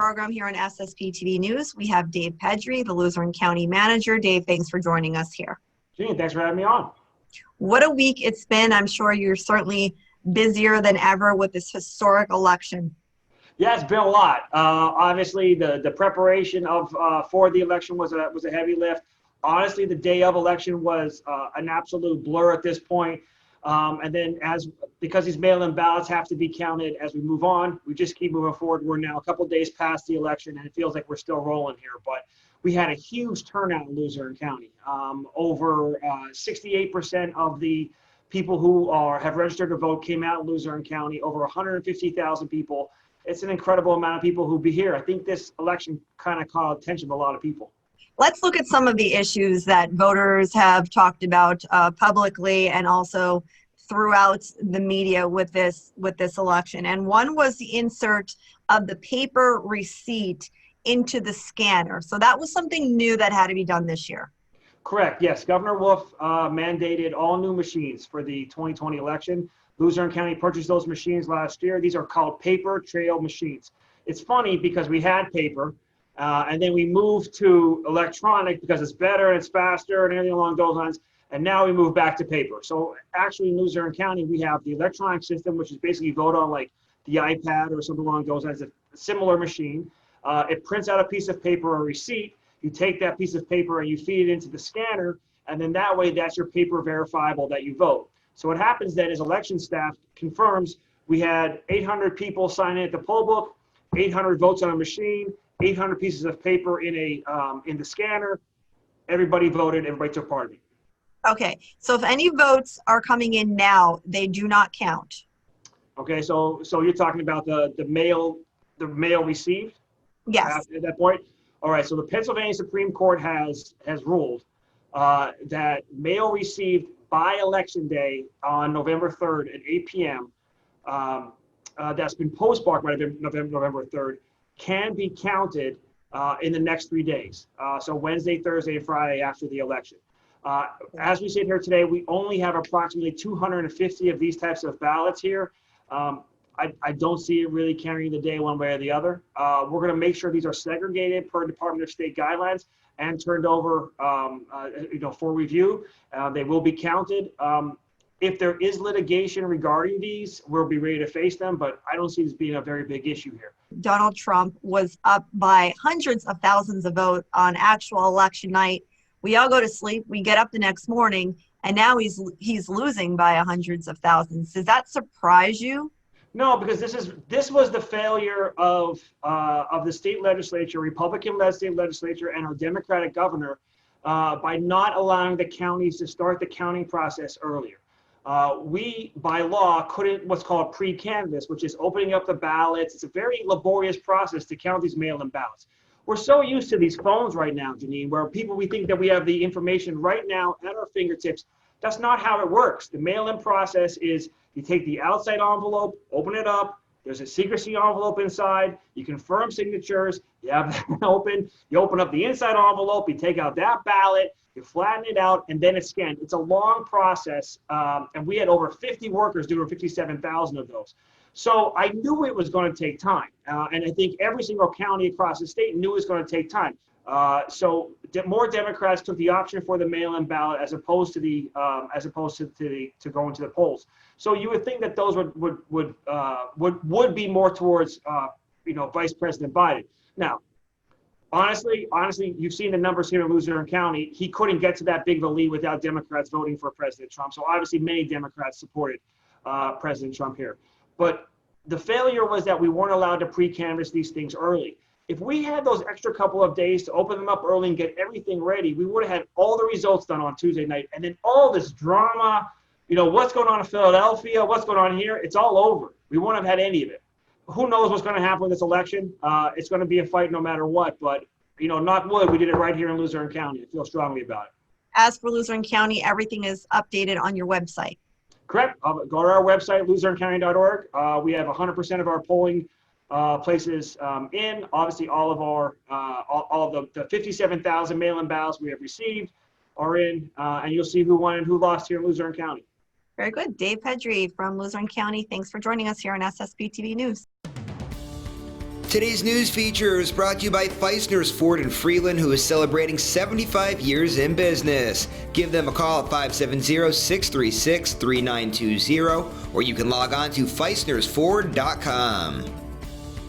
program here on SSPTV News. We have Dave Pedri, the Luzerne County Manager. Dave, thanks for joining us here. Gene, thanks for having me on. What a week it's been. I'm sure you're certainly busier than ever with this historic election. Yeah, it's been a lot. Obviously, the preparation for the election was a heavy lift. Honestly, the day of election was an absolute blur at this point. And then because these mail-in ballots have to be counted as we move on, we just keep moving forward. We're now a couple of days past the election, and it feels like we're still rolling here. But we had a huge turnout in Luzerne County. Over 68% of the people who have registered to vote came out in Luzerne County. Over 150,000 people. It's an incredible amount of people who be here. I think this election kind of caught attention of a lot of people. Let's look at some of the issues that voters have talked about publicly and also throughout the media with this election. And one was the insert of the paper receipt into the scanner. So that was something new that had to be done this year. Correct. Yes. Governor Wolf mandated all new machines for the 2020 election. Luzerne County purchased those machines last year. These are called paper trail machines. It's funny because we had paper and then we moved to electronic because it's better and it's faster and everything along those lines. And now we move back to paper. So actually in Luzerne County, we have the electronic system, which is basically you vote on like the iPad or something along those lines, a similar machine. It prints out a piece of paper or receipt. You take that piece of paper and you feed it into the scanner. And then that way, that's your paper verifiable that you vote. So what happens then is election staff confirms we had 800 people sign in at the poll book, 800 votes on a machine, 800 pieces of paper in the scanner. Everybody voted, everybody took part of it. Okay, so if any votes are coming in now, they do not count. Okay, so you're talking about the mail received? Yes. At that point? All right, so the Pennsylvania Supreme Court has ruled that mail received by election day on November 3rd at 8 p.m. That's been postmarked by November 3rd can be counted in the next 3 days. So Wednesday, Thursday, and Friday after the election. As we sit here today, we only have approximately 250 of these types of ballots here. I don't see it really carrying the day one way or the other. We're going to make sure these are segregated per Department of State guidelines and turned over, for review. They will be counted. If there is litigation regarding these, we'll be ready to face them, but I don't see this being a very big issue here. Donald Trump was up by hundreds of thousands of votes on actual election night. We all go to sleep, we get up the next morning, and now he's losing by hundreds of thousands. Does that surprise you? No, because this was the failure of the state legislature, Republican-led state legislature, and our Democratic governor by not allowing the counties to start the counting process earlier. We, by law, couldn't what's called pre-canvass, which is opening up the ballots. It's a very laborious process to count these mail-in ballots. We're so used to these phones right now, Janine, where we think that we have the information right now at our fingertips. That's not how it works. The mail-in process is you take the outside envelope, open it up. There's a secrecy envelope inside. You confirm signatures. You have that open. You open up the inside envelope. You take out that ballot. You flatten it out, and then it's scanned. It's a long process, and we had over 50 workers doing 57,000 of those. So I knew it was going to take time, and I think every single county across the state knew it was going to take time. So more Democrats took the option for the mail-in ballot as opposed to going to the polls. So you would think that those would be more towards Vice President Biden. Now, honestly, you've seen the numbers here in Luzerne County. He couldn't get to that big of a lead without Democrats voting for President Trump. So obviously, many Democrats supported President Trump here. But the failure was that we weren't allowed to pre-canvass these things early. If we had those extra couple of days to open them up early and get everything ready, we would have had all the results done on Tuesday night. And then all this drama, what's going on in Philadelphia, what's going on here, it's all over. We won't have had any of it. Who knows what's going to happen with this election? It's going to be a fight no matter what. But, knock wood, we did it right here in Luzerne County. I feel strongly about it. As for Luzerne County, everything is updated on your website. Correct. Go to our website, LuzerneCounty.org. We have 100% of our polling places in. Obviously, all of the 57,000 mail-in ballots we have received are in, and you'll see who won and who lost here in Luzerne County. Very good. Dave Pedri from Luzerne County. Thanks for joining us here on SSPTV News. Today's news feature is brought to you by Feisner's Ford in Freeland, who is celebrating 75 years in business. Give them a call at 570-636-3920, or you can log on to feisnersford.com.